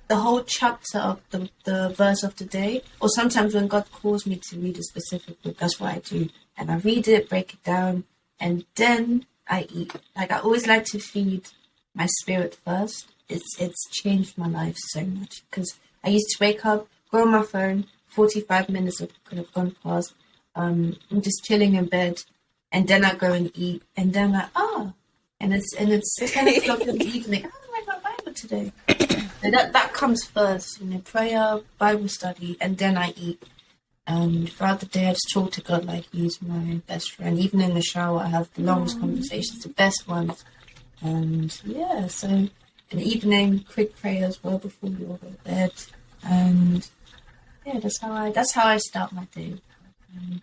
the whole chapter of the verse of the day, or sometimes when God calls me to read a specific book, that's what I do, and I read it, break it down, and then I eat. Like, I always like to feed my spirit first. It's changed my life so much, because I used to wake up, go on my phone, 45 minutes could have gone past. I'm just chilling in bed, and then I go and eat, and then and it's 10 o'clock in the evening. Oh, I got Bible today. So that comes first, prayer, Bible study, and then I eat. And throughout the day, I just talk to God like He's my best friend. Even in the shower, I have the longest conversations, the best ones. And yeah, so in the evening, quick prayer as well before we all go to bed. And yeah, that's how I start my day.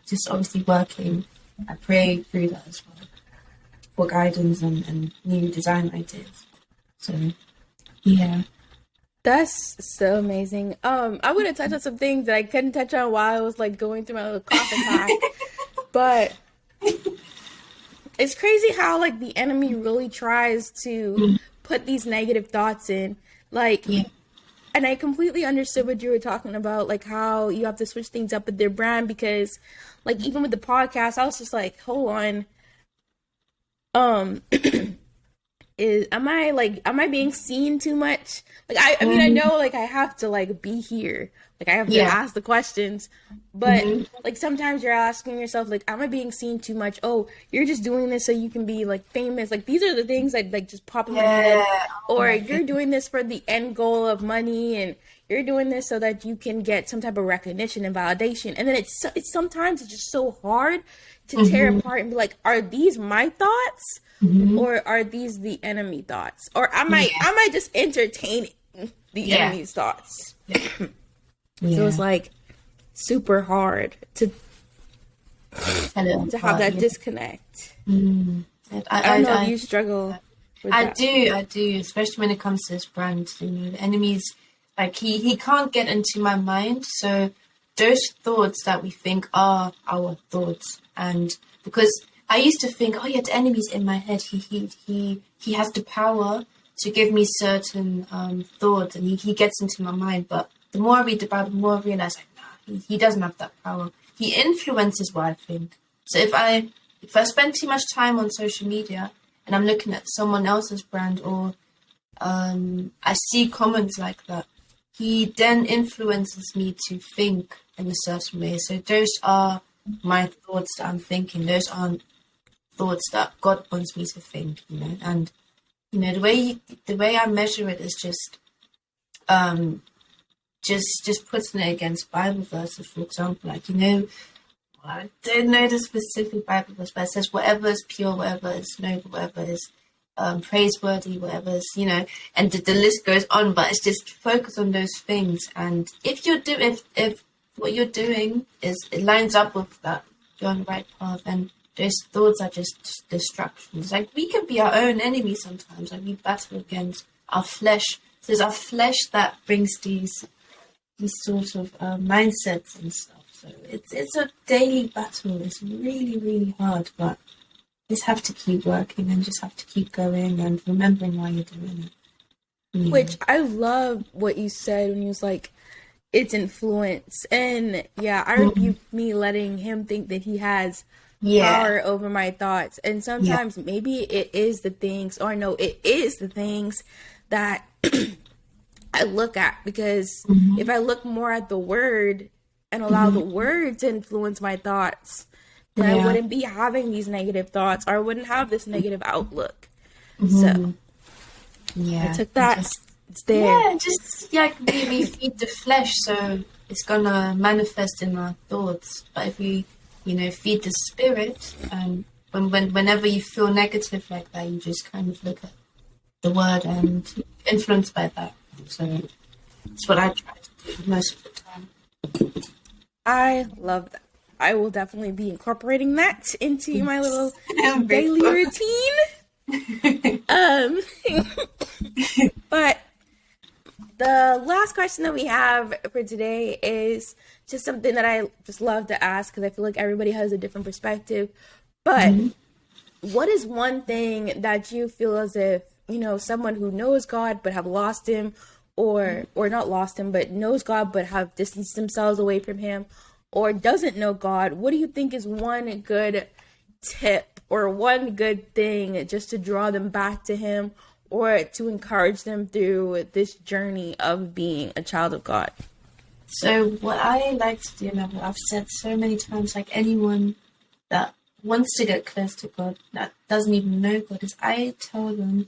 Just obviously working. I pray through that as well for guidance and new design ideas. So yeah. That's so amazing. I would have touched on some things that I couldn't touch on while I was like going through my little cough attack. But it's crazy how like the enemy really tries to put these negative thoughts in. Like, Yeah. and I completely understood what you were talking about, like how you have to switch things up with their brand, because like even with the podcast, I was just like, hold on. Am I being seen too much? Like, I mean, I know like I have to like be here, like I have to ask the questions, but like sometimes you're asking yourself like, am I being seen too much? Oh, you're just doing this so you can be like famous. Like, these are the things that like just pop in my head. Or you're doing this for the end goal of money, and you're doing this so that you can get some type of recognition and validation. And then it's sometimes it's just so hard to tear apart and be like, are these my thoughts? Or are these the enemy thoughts? Or am I just entertaining the enemy's thoughts? So it's like super hard to have that disconnect. I don't know if you struggle with that. I do, especially when it comes to this brand. The enemy's like he can't get into my mind. So those thoughts that we think are our thoughts, and because I used to think, oh yeah, the enemy's in my head. He has the power to give me certain thoughts, and he gets into my mind. But the more I read the Bible, the more I realize, like, nah, he doesn't have that power. He influences what I think. So if I spend too much time on social media and I'm looking at someone else's brand, or I see comments like that, he then influences me to think in a certain way. So those are my thoughts that I'm thinking. Those aren't thoughts that God wants me to think, and the way I measure it is just putting it against Bible verses. For example, like, I don't know the specific Bible verse, but it says whatever is pure, whatever is noble, whatever is praiseworthy, whatever is, and the list goes on. But it's just focus on those things, and if what you're doing it lines up with that, you're on the right path, and those thoughts are just distractions. Like, we can be our own enemy sometimes. Like, we battle against our flesh. So it's our flesh that brings these sorts of mindsets and stuff. So it's a daily battle. It's really, really hard, but you just have to keep working and just have to keep going and remembering why you're doing it. Yeah. Which I love what you said when you was like, it's influence. And yeah, I rebuke me letting him think that he has power over my thoughts. And sometimes maybe it is the things, or no, it is the things that I look at, because if I look more at the word and allow the Mm-hmm. word to influence my thoughts, then I Yeah. wouldn't be having these negative thoughts, or I wouldn't have this negative outlook. So Mm-hmm. I Yeah. took that. Just It's there. yeah, just like we feed the flesh, so it's gonna manifest in our thoughts. But if we, feed the spirit, whenever you feel negative like that, you just kind of look at the word and influenced by that. So it's what I try to do most of the time. I love that. I will definitely be incorporating that into my little I'm daily grateful. routine. Um, but the last question that we have for today is just something that I just love to ask, because I feel like everybody has a different perspective. But Mhm. what is one thing that you feel as if, someone who knows God but have lost him, or not lost him, but knows God but have distanced themselves away from him, or doesn't know God, what do you think is one good tip or one good thing just to draw them back to him, or to encourage them through this journey of being a child of God? So what I like to do, and I've said so many times, like anyone that wants to get close to God, that doesn't even know God, is I tell them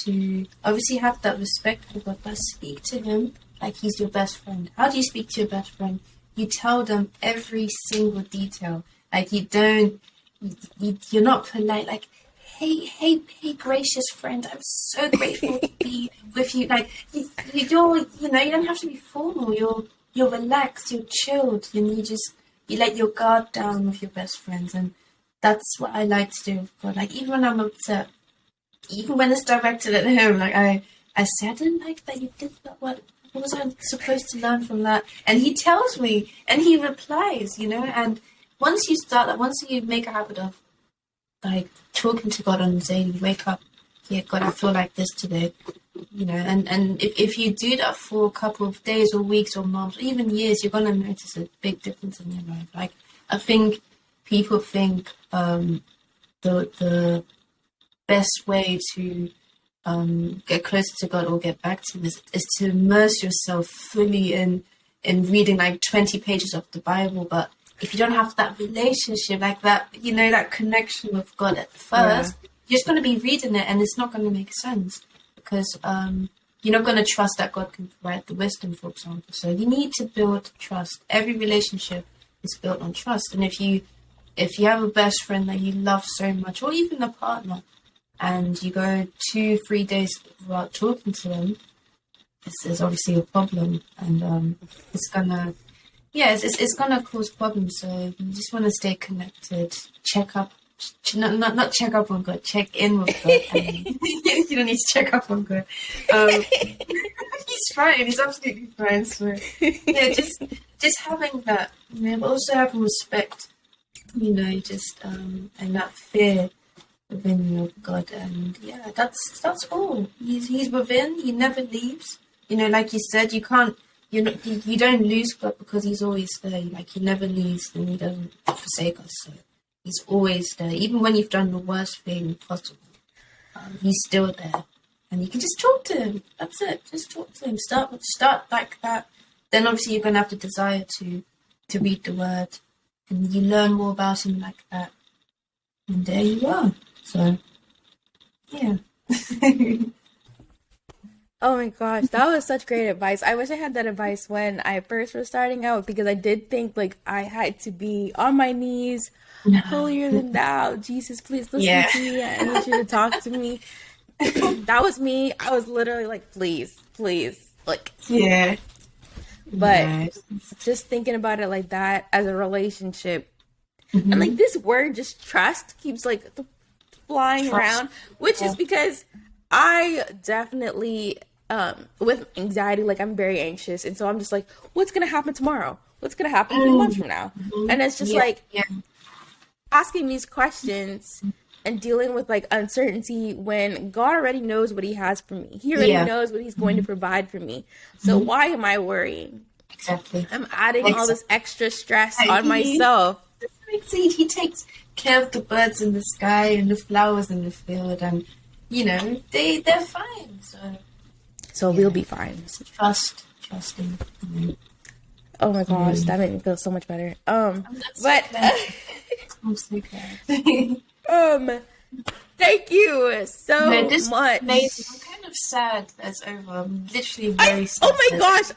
to obviously have that respect for God, but speak to him like he's your best friend. How do you speak to your best friend? You tell them every single detail. Like you're not polite. Like, hey, gracious friend, I'm so grateful to be with you. Like you're, you don't have to be formal. You're relaxed. You're chilled, and you let your guard down with your best friends, and that's what I like to do with God. Like even when I'm upset, even when it's directed at him, like I said, I didn't like that you did that. What was I supposed to learn from that? And he tells me, and he replies, and once you make a habit of like talking to God on the daily, you wake up, yeah, God, I feel like this today, and if you do that for a couple of days or weeks or months or even years, you're going to notice a big difference in your life. Like, I think people think the best way to get closer to God or get back to Him is to immerse yourself fully in reading like 20 pages of the Bible. But if you don't have that relationship, like that, that connection with God at Yeah. first, you're just going to be reading it and it's not going to make sense because you're not going to trust that God can provide the wisdom, for example. So you need to build trust. Every relationship is built on trust. And if you have a best friend that you love so much, or even a partner, and you go 2-3 days without talking to them, it's obviously a problem, and it's gonna, it's gonna cause problems. So you just want to stay connected, check up, not check up on God, check in with God. And you don't need to check up on God. He's fine. He's absolutely fine. So yeah, just having that, but also having respect, just and that fear within you of God, and yeah, that's all. He's within. He never leaves. Like you said, you don't lose God because He's always there. Like He never leaves and He doesn't forsake us. So He's always there, even when you've done the worst thing possible. He's still there, and you can just talk to Him. That's it. Just talk to Him. Start like that. Then obviously you're gonna have the desire to read the Word, and you learn more about Him like that. And there you are. So, yeah. Oh my gosh, that was such great advice. I wish I had that advice when I first was starting out, because I did think like I had to be on my knees, holier than thou. Jesus, please listen Yeah. to me. I need you to talk to me. That was me. I was literally like, please, please. Like, Yeah. but Nice. just thinking about it like that as a relationship, and like Mm-hmm. this word, just trust, keeps like flying Trust. around, which Yeah. is because I definitely, with anxiety, like I'm very anxious, and so I'm just like, what's gonna happen tomorrow? What's gonna happen 3 months from now? Mm-hmm. And it's just Yeah. like Yeah. asking these questions and dealing with like uncertainty when God already knows what He has for me. He already Yeah. knows what He's going to provide for me. So why am I worrying? Exactly. I'm adding all Exactly. this extra stress on He myself. he takes care of the birds in the sky and the flowers in the field, and they're fine. So So we'll be fine. Trusting. Oh my gosh, that made me feel so much better. I'm But so glad. thank you so No, this much. amazing. I'm kind of sad that's over. I'm literally very sad. Oh my gosh,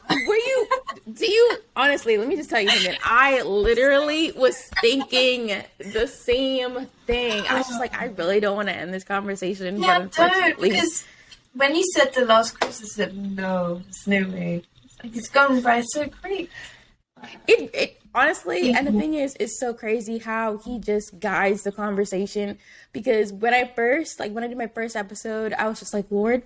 do you, honestly, let me just tell you something. I literally was thinking the same thing. I was just like, I really don't want to end this conversation, but unfortunately. Because when you said the last Christmas, I said, no, there's no way. It's gone by so quick. It honestly, and the thing is, it's so crazy how he just guides the conversation. Because when I did my first episode, I was just like, Lord,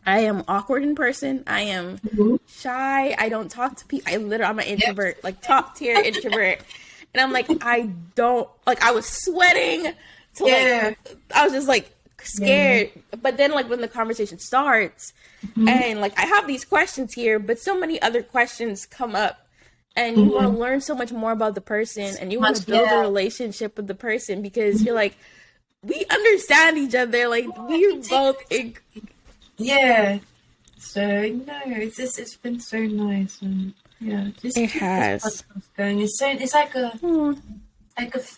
I am awkward in person. I am shy. I don't talk to people. I'm an introvert, like top tier introvert. And I'm like, I was sweating I was just like scared. But then like when the conversation starts and like I have these questions here, but so many other questions come up. And you want to learn so much more about the person, and you want to build a relationship with the person because you're like, we understand each other. Like we're both. So no, it's been so nice, and just it has this podcast going. It's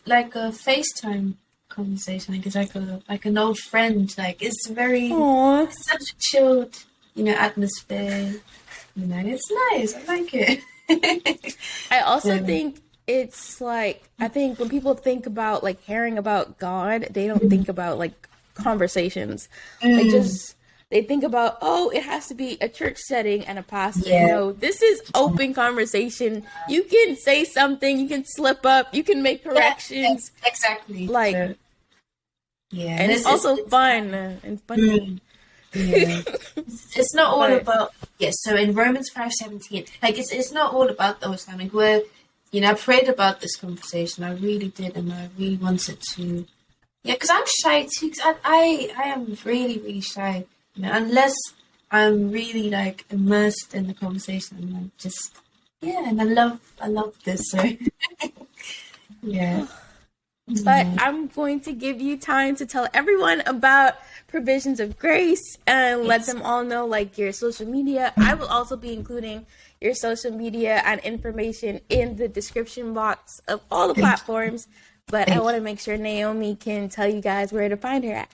like a FaceTime conversation. Like it's like an old friend. Like it's it's such a chilled, atmosphere. It's nice. I like it. I also think it's like, I think when people think about like hearing about God, they don't think about like conversations. Like they think about, it has to be a church setting and a pastor. No, this is open conversation. You can say something, you can slip up, you can make corrections. Exactly. Like, and it's also fun and funny. It's not all about so in Romans 5:17, like it's not all about those times. Like where I prayed about this conversation. I really did, and I really wanted to because I'm shy too. Cause I am really, really shy. Unless I'm really like immersed in the conversation, and I'm just and I love this. So But I'm going to give you time to tell everyone about Provisions of Grace and let them all know like your social media. I will also be including your social media and information in the description box of all the platforms. But I want to make sure Naomi can tell you guys where to find her at.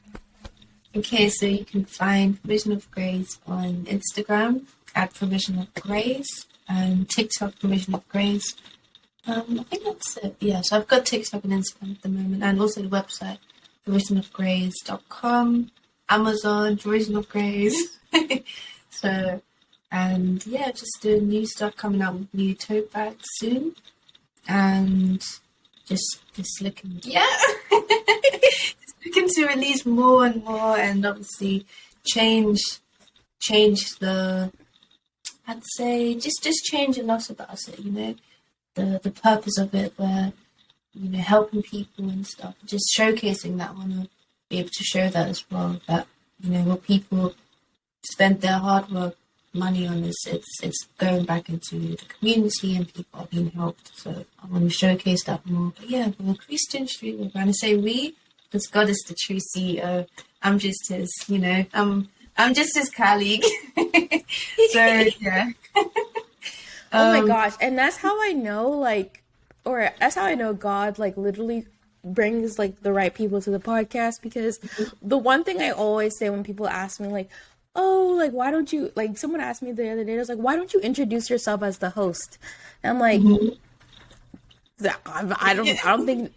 Okay, so you can find Provision of Grace on Instagram at Provision of Grace and TikTok Provision of Grace. I think that's it. Yeah, so I've got TikTok and Instagram at the moment, and also the website provisionofgrace.com, Amazon Provision of Grace. So, and just doing new stuff, coming out with new tote bags soon, and just looking looking to release more and more, and obviously change the, I'd say just change a lot about it, the purpose of it, where helping people and stuff, just showcasing that. I want to be able to show that as well, that what people spend their hard work money on this, it's going back into the community and people are being helped. So I want to showcase that more. But we're a Christian street. We're going to say we, because God is the true CEO. I'm just his, I'm just his colleague. So Oh my gosh. And that's how I know, that's how I know God, literally brings, the right people to the podcast. Because the one thing I always say when people ask me, why don't you, someone asked me the other day, it was why don't you introduce yourself as the host? And I'm like, I don't think,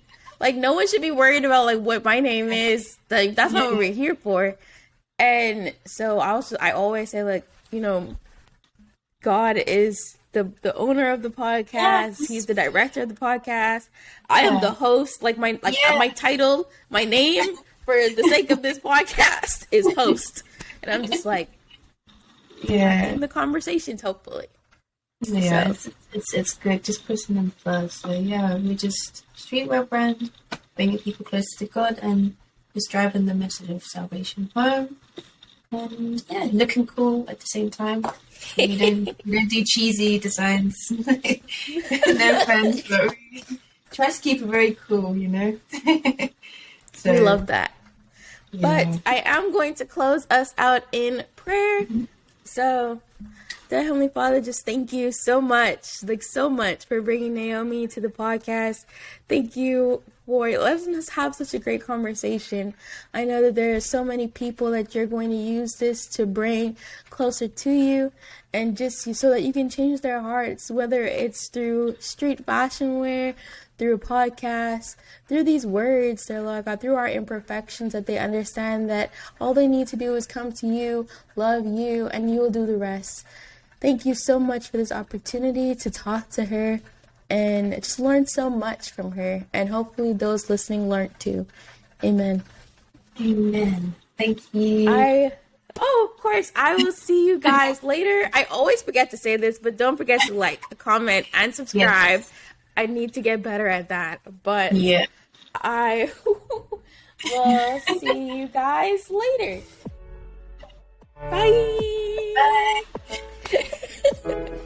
no one should be worried about, what my name is. That's not what we're here for. And so I always say, God is the owner of the podcast. Yes. He's the director of the podcast. I am the host. My title, my name for the sake of this podcast is host. And I'm just in the conversations, hopefully. Yeah, so. It's good. Just putting them first. So we just streetwear brand, bringing people closer to God, and just driving the message of salvation home. And looking cool at the same time. We don't do cheesy designs. No offense, but we try to keep it very cool, So, we love that. Yeah. But I am going to close us out in prayer. So, dear Heavenly Father, just thank you so much, like so much, for bringing Naomi to the podcast. Thank you for letting us have such a great conversation. I know that there are so many people that you're going to use this to bring closer to you, and just so that you can change their hearts, whether it's through street fashion wear, through a podcast, through these words, dear Lord God, through our imperfections, that they understand that all they need to do is come to you, love you, and you will do the rest. Thank you so much for this opportunity to talk to her and just learn so much from her. And hopefully those listening learned too. Amen. Amen. Thank you. Of course, I will see you guys later. I always forget to say this, but don't forget to like, comment, and subscribe. Yes. I need to get better at that. But Yeah. I will see you guys later. Bye. Bye.